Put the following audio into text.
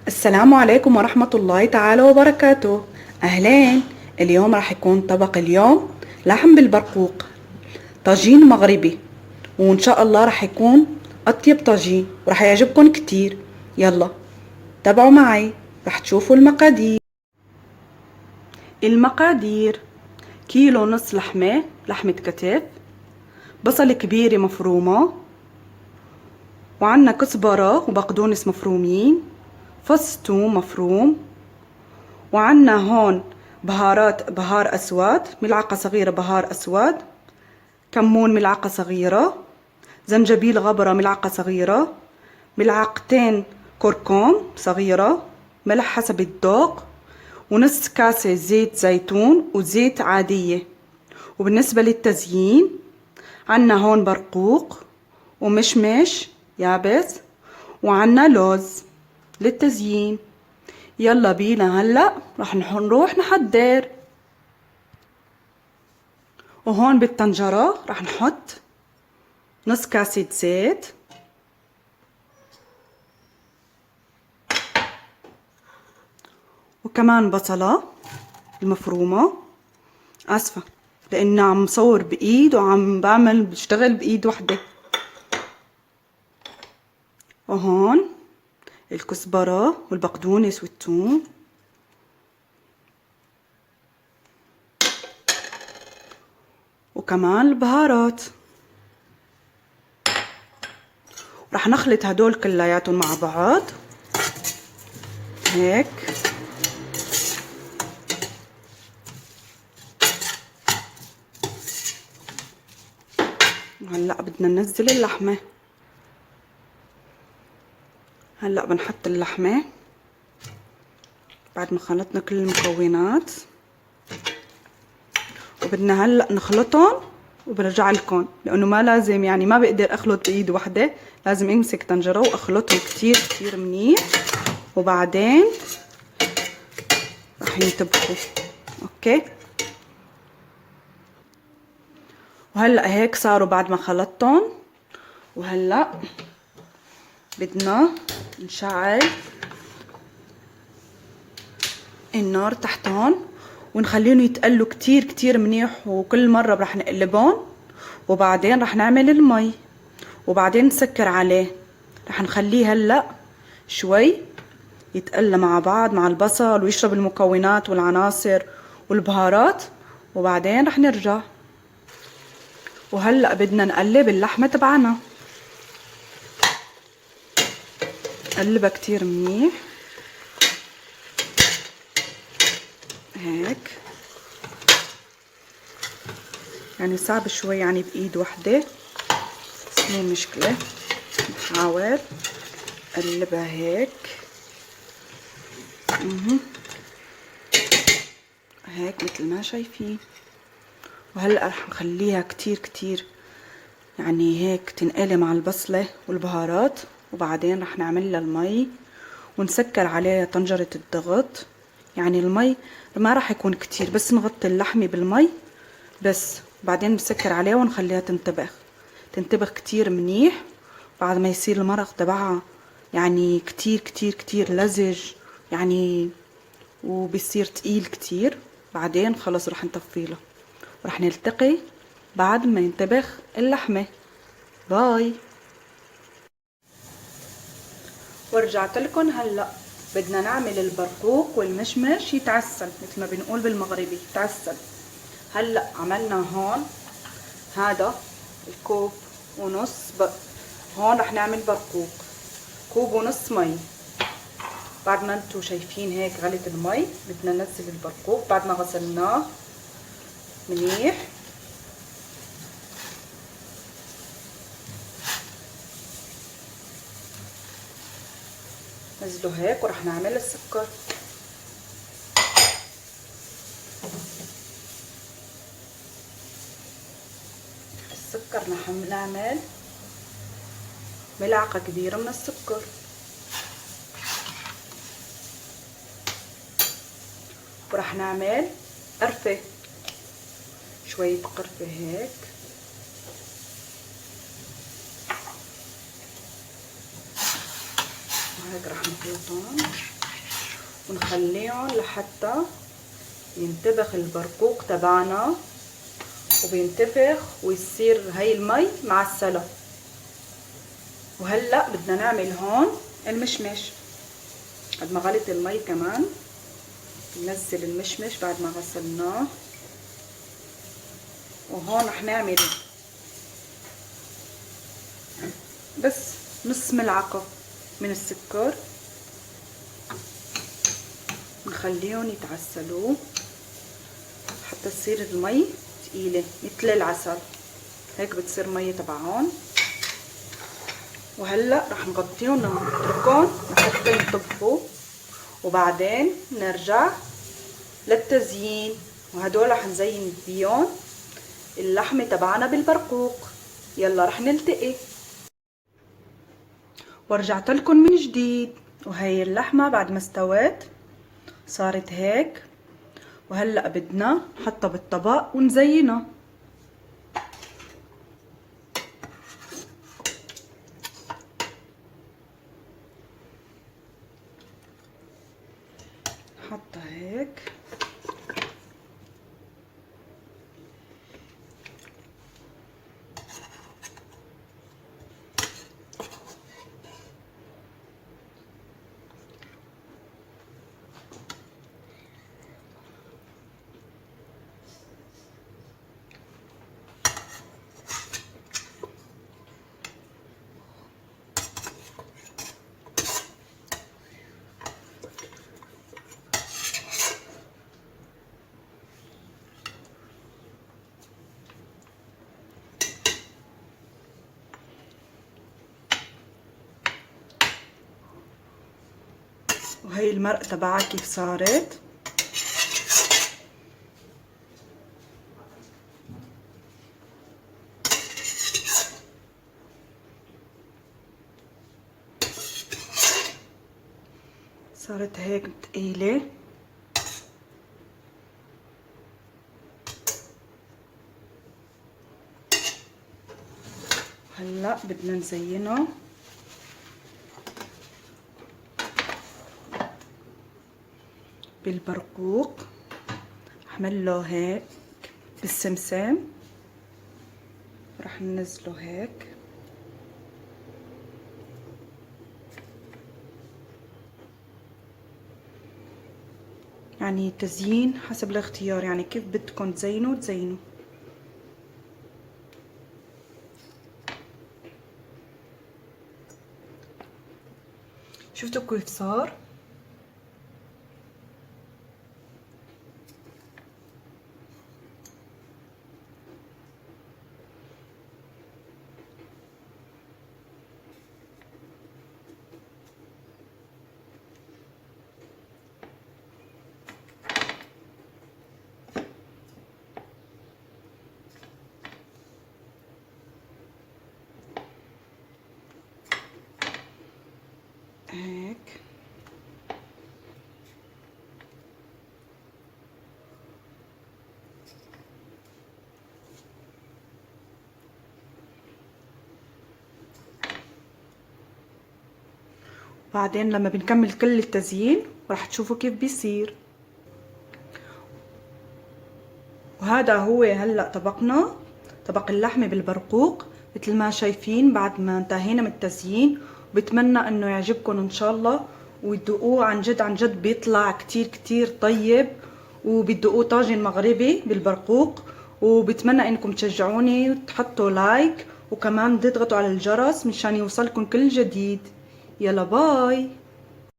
السلام عليكم ورحمة الله تعالى وبركاته. أهلين. اليوم راح يكون طبق اليوم لحم بالبرقوق، طاجين مغربي، وإن شاء الله راح يكون أطيب طاجين وراح يعجبكم كتير. يلا تابعوا معي، راح تشوفوا المقادير. المقادير: كيلو ونص لحمة كتف، بصل كبيرة مفرومة، وعنا كزبرة وبقدونس مفرومين، فص ثوم مفروم، وعنا هون بهار أسود، ملعقة صغيرة بهار أسود، كمون ملعقة صغيرة، زنجبيل غبرة ملعقة صغيرة، ملعقتين كركم صغيرة، ملح حسب الذوق، ونص كاسة زيت زيتون وزيت عادية. وبالنسبة للتزيين عنا هون برقوق ومشمش يابس، وعنا لوز للتزيين. يلا بينا هلأ رح نروح نحضر. وهون بالطنجرة رح نحط نص كاسة زيت، وكمان بصلة المفرومة. اسفة لاني عم صور بايد وعم بشتغل بايد وحدة. وهون الكزبرة والبقدونس والثوم، وكمان البهارات. رح نخلط هدول كلياتهم مع بعض هيك. وهلأ بدنا ننزل اللحمة. هلأ بنحط اللحمة بعد ما خلطنا كل المكونات، وبدنا هلأ نخلطهم وبرجع لكم، لانه ما لازم يعني ما بقدر اخلط بايد وحده، لازم امسك طنجره واخلطهم كتير كتير منيح، وبعدين راح ينطبخوا. اوكي. وهلا هيك صاروا بعد ما خلطتهم. وهلا بدنا نشعل النار تحتهم ونخليهم يتقلوا كتير كتير منيح، وكل مرة رح نقلبهم، وبعدين رح نعمل المي، وبعدين نسكر عليه. رح نخليه هلأ شوي يتقلى مع بعض مع البصل ويشرب المكونات والعناصر والبهارات، وبعدين رح نرجع. وهلأ بدنا نقلب اللحمة تبعنا، نقلبها كتير منيح هيك. يعني صعب شوي يعني بايد وحده، بس مو مشكله، بحاول اقلبها هيك. هيك مثل ما شايفين. وهلا رح نخليها كتير كتير يعني هيك تنقلي مع البصله والبهارات، وبعدين رح نعمل لها المي ونسكر عليها طنجره الضغط. يعني المي ما رح يكون كتير، بس نغطي اللحمه بالمي بس، بعدين نسكر عليها ونخليها تنطبخ كتير منيح. بعد ما يصير المرق تبعها يعني كتير كتير كتير لزج يعني، وبيصير تقيل كتير، بعدين خلص رح نطفيله ورح نلتقي بعد ما ينطبخ اللحمة. باي. ورجعت لكم. هلا بدنا نعمل البرقوق والمشمش يتعسل مثل ما بنقول بالمغربي يتعسل. هلا عملنا هون هذا الكوب ونص هون رح نعمل برقوق كوب ونص مي. بعد ما انتو شايفين هيك غلت المي، بدنا ننزل البرقوق بعد ما غسلناه منيح. نزله هيك ورح نعمل السكر. السكر نعمل ملعقة كبيرة من السكر، ورح نعمل قرفة، شوية قرفة هيك. وهيك رح نخلطهم. ونخليهم لحتى ينتبخ البرقوق تبعنا، وبينتفخ ويصير هاي المي مع السلق. وهلا بدنا نعمل هون المشمش. بعد ما غليت المي كمان ننزل المشمش بعد ما غسلناه. وهون رح نعمل بس نص ملعقة من السكر، نخليهم يتعسلوا حتى تصير المي تقيلة مثل العسل. هيك بتصير مية تبعهم. وهلا رح نغطيهم ونتركهم لحتى ينطبخوا، وبعدين نرجع للتزيين. وهدول رح نزين فيهم اللحمة تبعنا بالبرقوق. يلا رح نلتقي. ورجعت لكم من جديد. وهي اللحمة بعد ما استوت صارت هيك. وهلأ بدنا نحطها بالطبق ونزينها. نحطها هيك. وهي المرقة تبعها كيف صارت. صارت هيك تقيلة. هلا بدنا نزينها بالبرقوق. احمله هيك بالسمسم، رح ننزله هيك. يعني تزيين حسب الاختيار، يعني كيف بدكم تزينوا تزينوا. شفتوا كيف صار؟ هيك. بعدين لما بنكمل كل التزيين راح تشوفوا كيف بيصير. وهذا هو هلا طبقنا، طبق اللحمة بالبرقوق مثل ما شايفين بعد ما انتهينا من التزيين. وبتمنى انه يعجبكم ان شاء الله وتدوقوه. عن جد عن جد بيطلع كتير كتير طيب، وبتدوقوه طاجن مغربي بالبرقوق. وبتمنى انكم تشجعوني وتحطوا لايك، وكمان تضغطوا على الجرس مشان يوصلكم كل جديد. يلا باي.